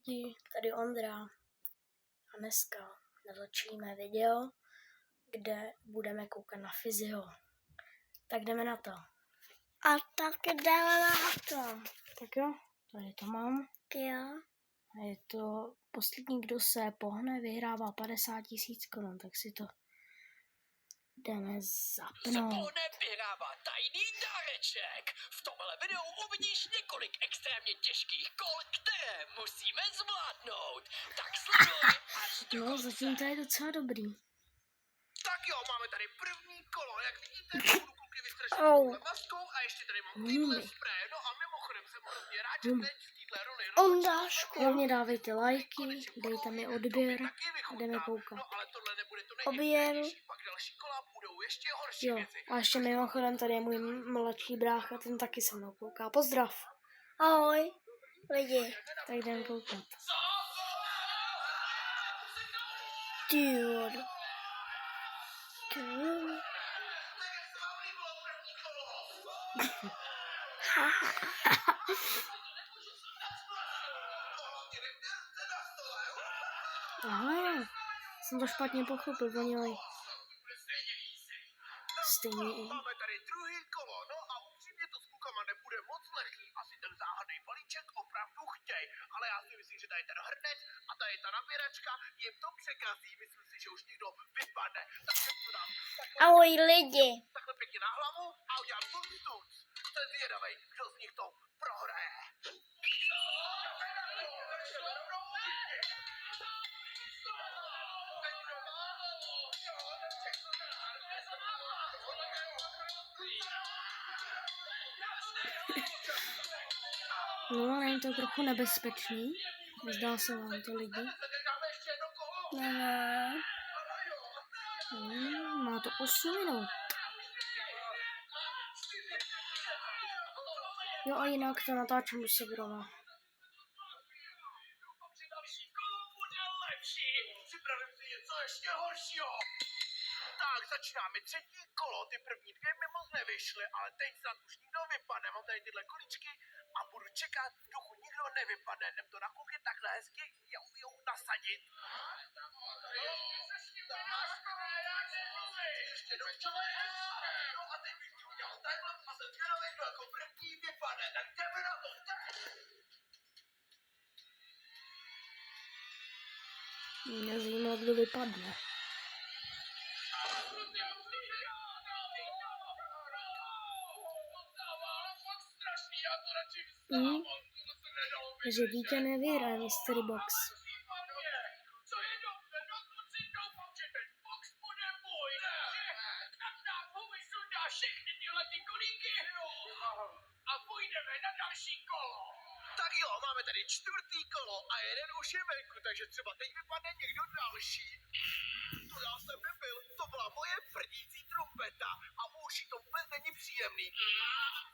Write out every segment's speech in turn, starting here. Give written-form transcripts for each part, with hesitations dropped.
lidi, tady Ondra a dneska natočíme video, kde budeme koukat na fyzio. Tak jdeme na to. A tak jdeme na to. Tak jo, tady to mám. Jo. A je to poslední, kdo se pohne, vyhrává 50 000 korun, tak si to jdeme zapnout. Pohne vyhrává tajný dáreček. V tomhle videu uvidíš několik extrémně těžkých kol, které musíme zvládnout. Tak sleduj až do No, konce. zatím to je docela dobrý. Tak jo, máme tady první kolo. Jak vidíte, budu kluky vystrašit Au. touhle maskou a ještě tady mám týhle spray. No a mimochodem jsem hrozně rád, že teď v téhle roli Ondášku. Hlavně dávejte lajky, dejte mi odběr a jdeme koukat. No ale tohle nebude to Objem. nejextrémnější, pak další kola budou ještě horší Jo, věci. a ještě mimochodem tady je můj mladší brácha, ten taky se mnou kouká. Pozdrav! Ahoj, lidi. Tak jdeme koukat. Dude. Dude. Aha, jsem to špatně pochopil, oni mají stejný. Máme tady druhý kolo, no a upřímně to s klukama nebude moc lehký. Asi ten záhadný balíček opravdu chtěj, ale já si myslím, že tady ten hrnec a tady ta nabíračka jim to překazí. Myslím si, že už někdo vypadne. Tak se to dám Ahoj, lidi. takhle pěkně na hlavu a udělám tuc. Jsem zvědavej, kdo z nich to prohraje. No, ale je to trochu nebezpečný. Zdá se vám to lidi. Ne. Má to 8 minut. Jo a jinak to natáčím u sebe doma. Připravím si něco ještě horšího. Tak, začínáme třetí kolo. Ty první dvě mi moc nevyšly, ale teď snad už nikdo vypadne. Mám tady tyhle količky a budu čekat, dokud nikdo nevypadne. Jdem to na kluky takhle hezky nasadit. Ještě do No a teď bych ti udělal takhle a jsem zvědavý, kdo jako první vypadne. Tak jdeme na to. Mě zajímá, kdo vypadne. Takže dítě nevyhraje Mystery Box. A půjdeme na další kolo. Tak jo, máme tady čtvrtý kolo a jeden už je venku, takže třeba teď vypadne někdo další. To já jsem nebyl, to byla moje prdící trumpeta a uši to vůbec není příjemný.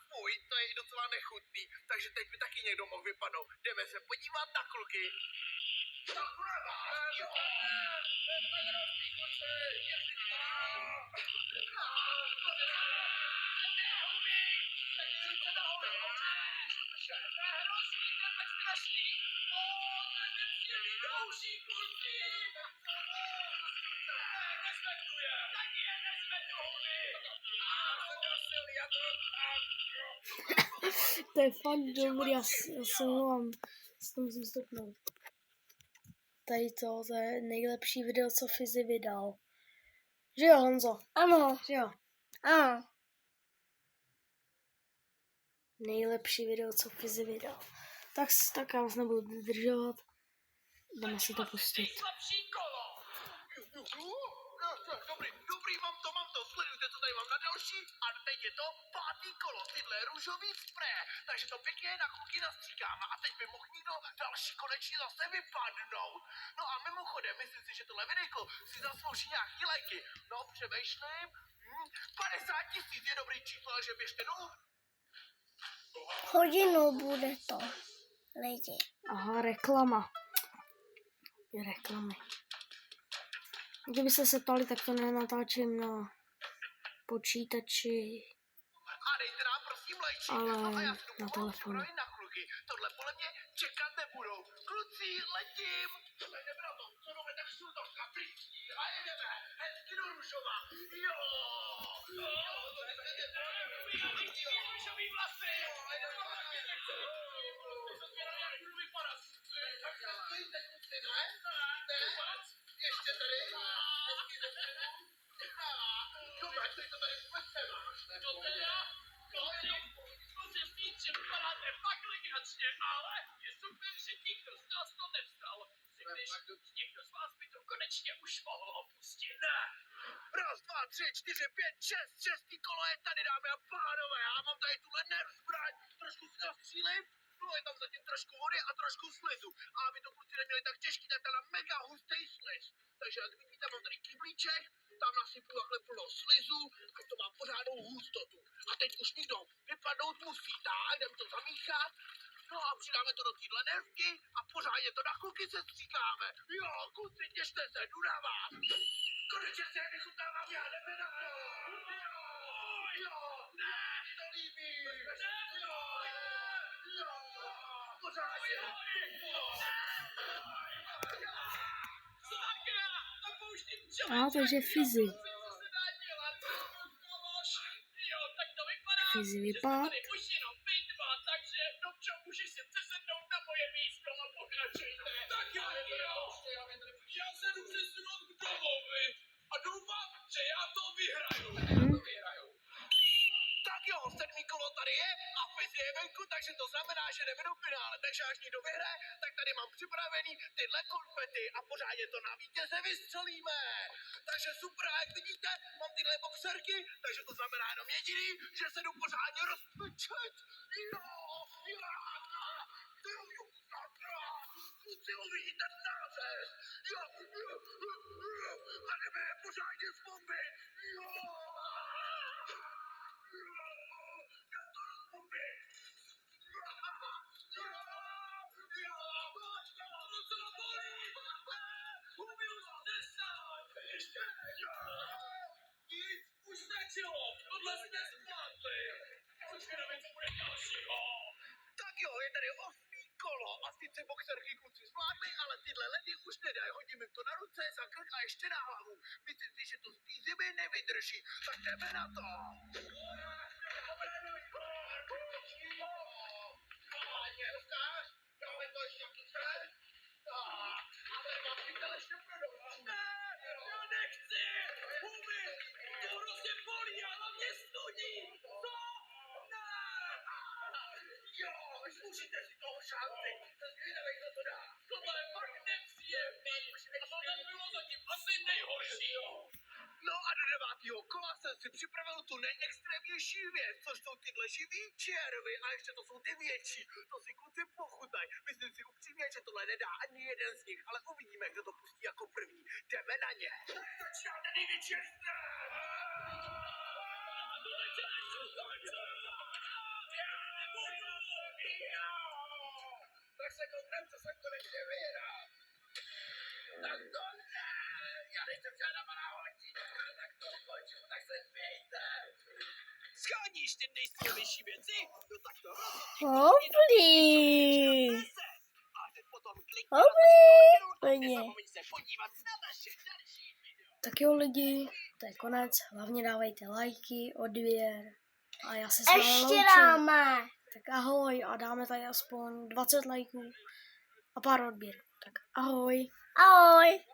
Fuj, to je docela nechutný, takže teď by taky někdo mohl vypadnout. Jdeme se podívat na kluky. To je fakt dobrý, já se mluvám, s tom musím stopnout. Tady to je nejlepší video, co Fizi vydal. Že jo, Honzo? Ano. Že jo? Ano. Nejlepší video, co Fizi vydal. Tak já vás nebudu zdržovat. Jdeme si to pustit. Dobrý, mám to, sledujte, co tady mám na další a teď je to pátý kolo, tyhle růžový spreje, takže to pěkně na kluky nastříkáme a teď by mohl někdo další konečně zase vypadnout. No a mimochodem, myslím si, že tohle videjko si zaslouží nějaký lajky. No, přemýšlím, 50 000 je dobrý číslo, že běžte dolů. Hodinu bude to, lidi. Aha, reklama. Reklamy. Kdybyste se ptali, tak to nenatáčím na počítači, A dejte nám prosím lajčík. ale No a já si jdu na pomalu telefonu. připravit na kluky. Tohle podle mě čekat nebudou. Kluci, letím. Tak jdeme na to, co jdeme tak šultovská fričí a jedeme hezky do Rušova. Jo, to je růžový vlasy. Tak se stojíte kluci, ne? Ještě tady. Hezky ze předu. Dobrá, to je to tady vůbec nemáš, ne? No teda, musím říct, že vypadáte fakt legračně, ale je super, že nikdo z nás to nevstal. Když někdo z vás by to konečně už mohl opustit. Ne. Raz, dva, tři, čtyři, pět, šest. Šestý kolo je tady, dámy a pánové. Já mám tady tuhle nerv zbraň. Trošku si nastřílim. No je tam zatím trošku vody a trošku slizu. A aby to kluci neměli tak těžký, tak teda mega hustý sliz. Takže jak vidíte, mám tady kyblíček. Tam nasypu takhle plno slizu. A to má pořádnou hustotu. A teď už nikdo vypadnout musí. Tak, jdem to zamíchat. No a přidáme to do téhle nervky a pořádně to na kluky se stříkáme. Jo, kluci, těšte se, jdu na vás. Konečně se vychutnávám, já jdeme na to. Jo, ne, to líbí. Jo, pořádně. Sakra, opouštím čele. Takže Fizzy. Co se dá dělat? Jo, tak to vypadá. Fizzy že vypad. jsme tady už jenom vy dva, takže Dobčo, můžeš si přesednout na moje místo a pokračujte. Tak jo. Já se jdu přesunout k domovi a doufám, že já to vyhraju. Tak jo, 7. kolo tady je a Fizzy je venku, takže to znamená, že jdeme do finále. Takže až někdo vyhraje, tak tady mám připravený tyhle konfety a pořádně to na vítěze vystřelíme. Takže super, a jak vidíte, mám tyhle boxerky, takže to znamená jenom jediný, že se jdu pořádně rozpečet. Kluci, uvidíte nářez. Jo, a jdeme je pořádně zbombit. Jo. Já to rozbombím. Co bolí? Umím se sám. Ještě. Nic už stačilo. Tohle jsme zvládli. Což vědomě, co bude dalšího. Tak jo, je tady 8. kolo a sice boxerky kluci zvládli, ale tyhle ledy už nedají. Hodím jim to na ruce, za krk a ještě na hlavu. Myslím si, že to z té zimy nevydrží. Tak jdeme na to. Já nechci! Umím! To hrozně bolí a hlavně studí! Co? Ne! Jo, zkusíte si toho šanci. Zvědavej, kdo to dá. Tohle je fakt nepříjemný! A tohle bylo zatím asi nejhorší! No a do 9. kola jsem si připravil tu nejextrémnější věc, což jsou tyhle živý červy a ještě to jsou ty větší. To si kluci pochutaj. Myslím si upřímně, že tohle nedá ani jeden z nich, ale uvidíme, kdo to pustí jako první. Jdeme na ně. Začíná ten největší extrém. Tak se kouknem, co jsem konečně vyhrál. Tak to ne! Já nejsem žádná malá holčička, tak to ukončím, tak se smějte! Sháníš ty nejskvělejší věci? No tak to Dobrý. A teď potom klikni Dobrý. a nezapomeň se podívat na naše další video. Tak jo lidi, to je konec. Hlavně dávejte lajky, odběr. A já se s vámi Ještě loučím. dáme. Tak ahoj a dáme tady aspoň 20 lajků a pár odběrů. Tak ahoj. Ahoj.